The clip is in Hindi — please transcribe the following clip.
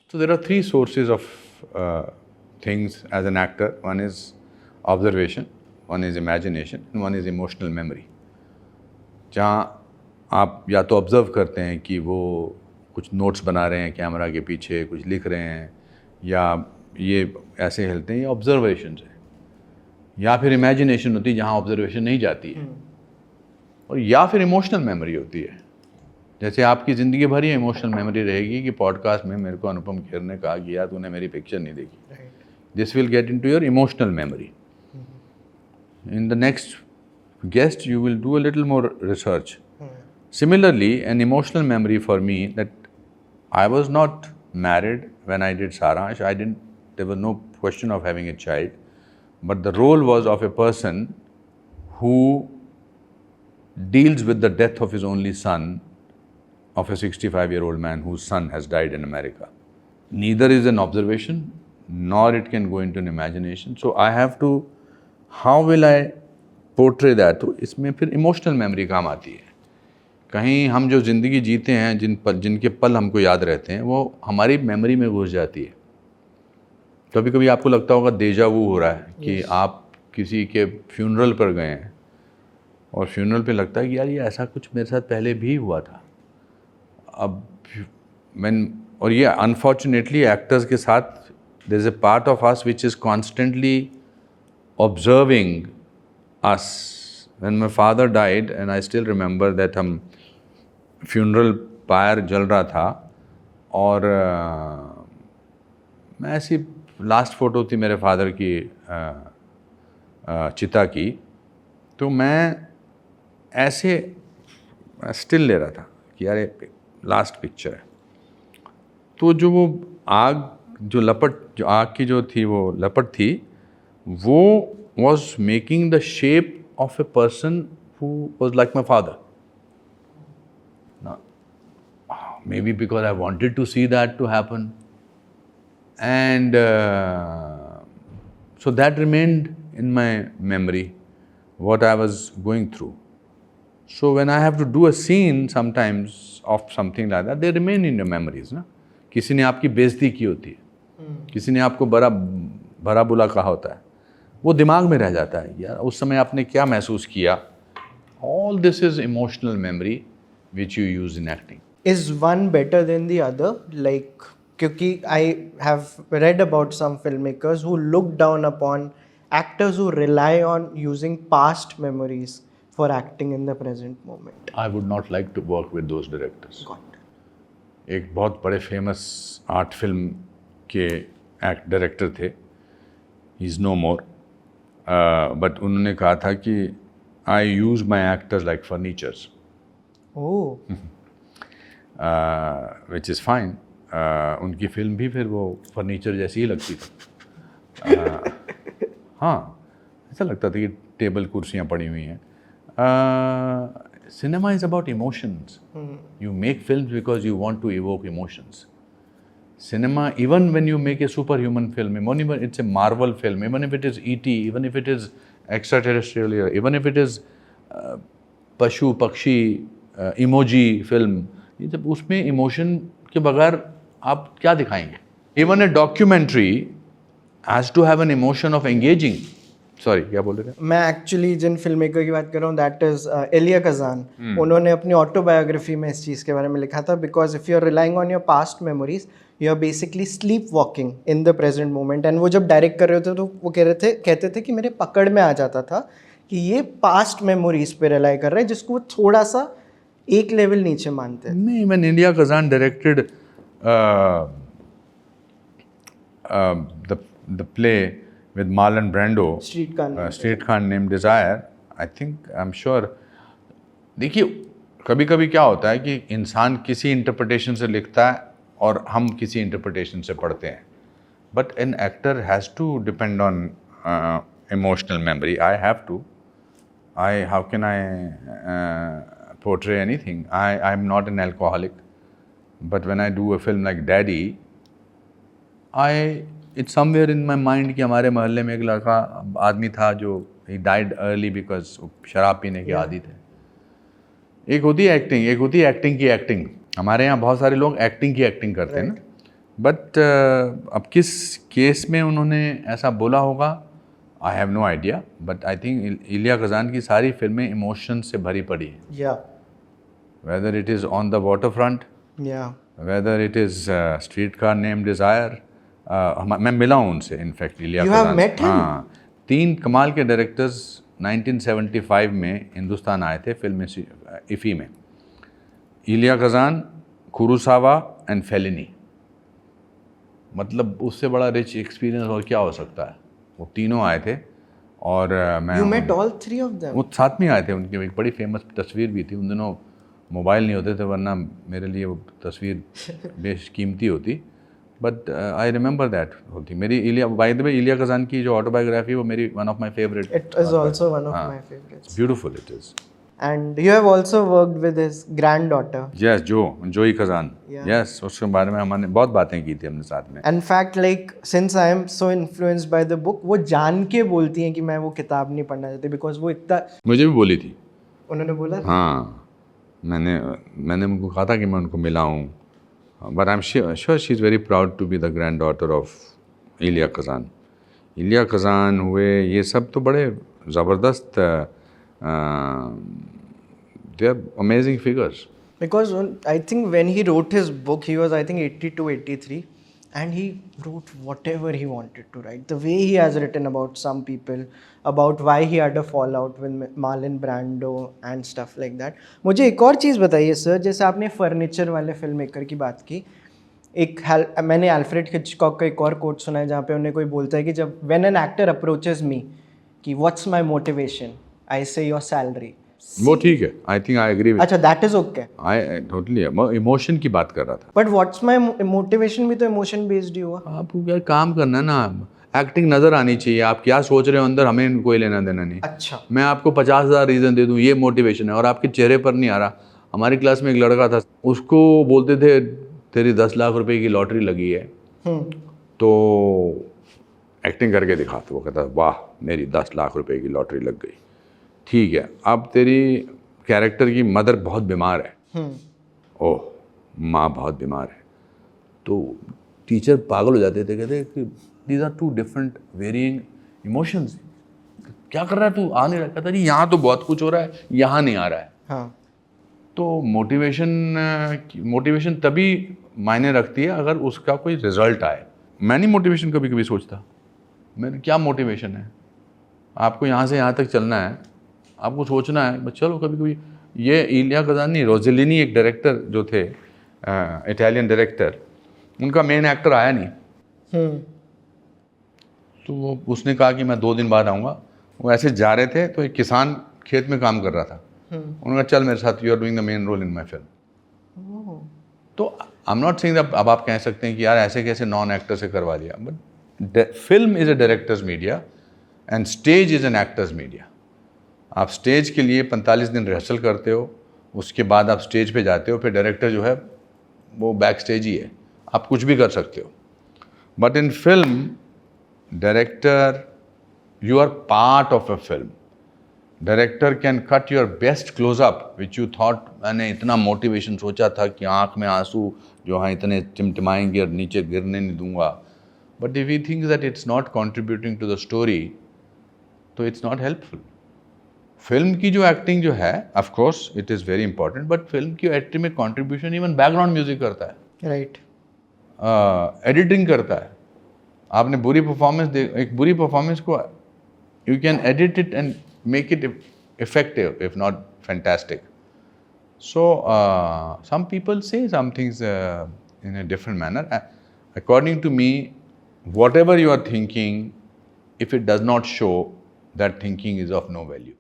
So there are three sources of things as an actor. One is observation, one is imagination, and one is emotional memory. जहाँ आप या तो ऑब्ज़र्व करते हैं कि वो कुछ नोट्स बना रहे हैं कैमरा के पीछे, कुछ लिख रहे हैं, या ये ऐसे हिलते हैं, ये ऑब्जर्वेशन है. या फिर इमेजिनेशन होती है जहाँ ऑब्जर्वेशन नहीं जाती है, और या फिर इमोशनल मेमोरी होती है. जैसे आपकी ज़िंदगी भर ही इमोशनल मेमोरी रहेगी कि पॉडकास्ट में मेरे को अनुपम खेर ने कहा कि यार तूने मेरी पिक्चर नहीं देखी. This will get into your emotional memory. In the next guest, you will do a little more research. Similarly, an emotional memory for me that I was not married when I did Saransh. There was no question of having a child, but the role was of a person who deals with the death of his only son, of a 65-year-old man whose son has died in America. Neither is an observation, nor it can go into an imagination. So I have to, how will I portray that? तो इसमें फिर इमोशनल मेमोरी काम आती है. कहीं हम जो ज़िंदगी जीते हैं, जिनके पल हमको याद रहते हैं, वो हमारी मेमोरी में घुस जाती है. कभी कभी आपको लगता होगा डेजा वू हो रहा है कि आप किसी के फ्यूनरल पर गए हैं और फ्यूनरल पे लगता है कि यार ये ऐसा कुछ मेरे साथ पहले भी हुआ था. और ये अनफॉर्चुनेटली एक्टर्स के साथ there is a part of us which is constantly observing us. When my father died, and I still remember that हम funeral pyre जल रहा था, और मैं ऐसी लास्ट फ़ोटो थी मेरे फादर की चिता की, तो मैं ऐसे स्टिल ले रहा था कि यार ये लास्ट पिक्चर है. तो जो वो आग जो आग की जो थी वो लपट थी, वो was making the shape of a person who was like my father. Now, maybe because I wanted to see that to happen, and so that remained in my memory, what I was going through. So when I have to do a scene sometimes of something like that, they remain in your memories. ना, किसी ने आपकी बेइज्जती की होती है, किसी ने आपको भरा बुला कहा होता है, वो दिमाग में रह जाता है. यार उस समय आपने क्या महसूस किया. All this is emotional memory which you use in acting. Is one better than the other? Like, क्योंकि I have read about some film makers who look down upon actors who rely on using past memories for acting in the present moment. I would not like to work with those directors. एक बहुत बड़े फेमस आर्ट फिल्म के डायरेक्टर थे, he is no more, but उन्होंने कहा था कि I use my actors like furnitures. Which is fine. उनकी फिल्म भी फिर वो फर्नीचर जैसी ही लगती थी. हाँ, ऐसा लगता था कि टेबल कुर्सियाँ पड़ी हुई हैं. Cinema is about emotions. You make film because you want to evoke emotions. Cinema, even when you make a superhuman film, even if it's a Marvel film, even if it is E.T., even if it is extraterrestrial, even if it is पशु पक्षी इमोजी फिल्म, ये जब उसमें इमोशन के बगैर आप क्या दिखाएंगे. Even a documentary has to have an emotion of engaging. Sorry, क्या बोल रहे थे? मैं एक्चुअली जिन फिल्म मेकर की बात कर रहा हूँ, दैट इज़ एलिया कज़ान. उन्होंने अपनी ऑटोबायोग्राफी में इस चीज़ के बारे में लिखा था, because if you are relying on your past memories, you are basically sleep walking in the present moment. And वो जब डायरेक्ट कर रहे थे तो वो कहते थे कि मेरे पकड़ में आ जाता था कि ये पास्ट मेमोरीज पे रिलाई कर रहे हैं, जिसको वो थोड़ा सा एक लेवल नीचे मानते हैं. नहीं, when Elia Kazan directed the play with Marlon Brando, Street Khan Named Desire, I think, I'm sure. देखिए, कभी कभी क्या होता है कि इंसान किसी इंटरप्रिटेशन से लिखता है और हम किसी इंटरप्रिटेशन से पढ़ते हैं. But an actor has to depend on emotional memory. How can I portray anything? I am not an alcoholic, but when I do a film like Daddy, it's somewhere in my mind कि हमारे मोहल्ले में एक लड़का आदमी था जो he died early because शराब पीने के आदी थे. एक होती है एक्टिंग, एक होती है एक्टिंग की एक्टिंग. हमारे यहाँ बहुत सारे लोग एक्टिंग की एक्टिंग करते हैं ना. बट अब किस केस में उन्होंने ऐसा बोला होगा, I have no idea, but I think Elia Kazan की सारी फिल्में इमोशन से भरी पड़ी हैं, या whether it is on the वाटर फ्रंट, या whether it is streetcar name desire. मैं मिला हूँ उनसे in fact, Elia You have Kazan. met him? हाँ, 3 कमाल के डायरेक्टर्स 1975 में हिंदुस्तान आए थे फिल्म इफ़ी में. इलिया कज़ान, कुरोसावा एंड फेलिनी. मतलब उससे बड़ा रिच एक्सपीरियंस और क्या हो सकता है. वो तीनों आए थे और मैं You met all three of them? वो साथ में आए थे. उनकी एक बड़ी फेमस तस्वीर भी थी. उन दिनों मोबाइल नहीं होते थे, वरना मेरे लिए वो तस्वीर बेशकीमती होती. बट आई रिमेंबर दैट होती मेरी. इलिया, by the way, Iliya Kazan की जो ऑटोबायोग्राफी वो मेरी one of my favourite. It is also one of my favorites. Beautiful it is. And you have also worked with his granddaughter. Yes, जोई कज़ान. Yeah. यस, उसके बारे में हमने बहुत बातें की थी हमने साथ में. In fact, like since I am so influenced by the book, वो जान के बोलती हैं कि मैं वो किताब नहीं पढ़ना चाहती because वो इतना. मुझे भी बोली थी. उन्होंने बोला. हाँ, मैंने उनको कहा था कि मैं उनको मिला हूँ. But I am sure she is very proud to be the granddaughter of Elia Kazan. Elia Kazan हुए, ये सब तो बड़े ज़बरदस्त, they are amazing figures. Because I think when he wrote his book, he was I think 82, 83, and he wrote whatever he wanted to write. The way he has written about some people, about why he had a fallout with Marlon Brando and stuff like that. मुझे एक और चीज़ बताइए सर, जैसे आपने फर्नीचर वाले फिल्म मेकर की बात की, मैंने अल्फ्रेड हिचकॉक का एक और कोट सुना है जहाँ पे उन्हें कोई बोलता है कि जब व्हेन एन एक्टर अप्रोचेस मी कि व्हाट्स माय मोटिवेशन, आई से योर सैलरी. वो ठीक है, I think I agree with. अच्छा, that is okay. I totally emotion की बात कर रहा था. बट व्हाट्स माय मोटिवेशन भी तो इमोशन बेस्ड ही हुआ. आपको क्या काम करना है ना, एक्टिंग नज़र आनी चाहिए. आप क्या सोच रहे हो अंदर, हमें कोई लेना देना नहीं. अच्छा. मैं आपको 50,000 रीज़न दे दूँ, ये मोटिवेशन है, और आपके चेहरे पर नहीं आ रहा. हमारी क्लास में एक लड़का था, उसको बोलते थे तेरी 10 लाख रुपए की लॉटरी लगी है, तो एक्टिंग करके दिखा. तो वो कहता वाह मेरी 10 लाख रुपए की लॉटरी लग गई. ठीक है, अब तेरी कैरेक्टर की मदर बहुत बीमार है. ओह, माँ बहुत बीमार है. तो टीचर पागल हो जाते थे, कहते कि these are two different varying emotions. क्या कर रहा है तू, आ नहीं रहा. कहता जी यहाँ तो बहुत कुछ हो रहा है, यहाँ नहीं आ रहा है. हाँ. तो मोटिवेशन तभी मायने रखती है अगर उसका कोई रिजल्ट आए. मैं नहीं मोटिवेशन कभी कभी सोचता, मेरे क्या मोटिवेशन है. आपको यहाँ से यहाँ तक चलना है, आपको सोचना है, बस चलो. कभी कभी ये इलिया कज़ान नहीं, रोजेलिनी एक डायरेक्टर जो थे, इटालियन डायरेक्टर, उनका मेन एक्टर आया नहीं. तो वो उसने कहा कि मैं 2 दिन बाद आऊँगा. वो ऐसे जा रहे थे तो एक किसान खेत में काम कर रहा था. उन्होंने कहा चल मेरे साथ, you are doing the main role in my film. तो I am not saying that अब आप कह सकते हैं कि यार ऐसे कैसे नॉन एक्टर से करवा लिया. But film is a directors media and stage is an actors media. आप स्टेज के लिए 45 दिन रिहर्सल करते हो, उसके बाद आप स्टेज पे जाते हो, फिर डायरेक्टर जो है वो बैक स्टेज ही है, आप कुछ भी कर सकते हो. But in film director, you are part of a film. Director can cut your best closeup which you thought, मैंने इतना मोटिवेशन सोचा था कि आँख में आंसू जो हैं इतने टिमटिमाएंगे और नीचे गिरने नहीं दूंगा. But if you think that it's not contributing to the story, तो इट्स नॉट हेल्पफुल. फिल्म की जो एक्टिंग जो है, of course it is very important, but film की एक्टिंग में कंट्रीब्यूशन इवन बैकग्राउंड म्यूजिक करता है, राइट. एडिटिंग करता है. आपने बुरी परफॉर्मेंस एक बुरी परफॉर्मेंस को you can edit it and make it effective if not fantastic. So some people say some things in a different manner. According to me, whatever you are thinking, if it does not show, that thinking is of no value.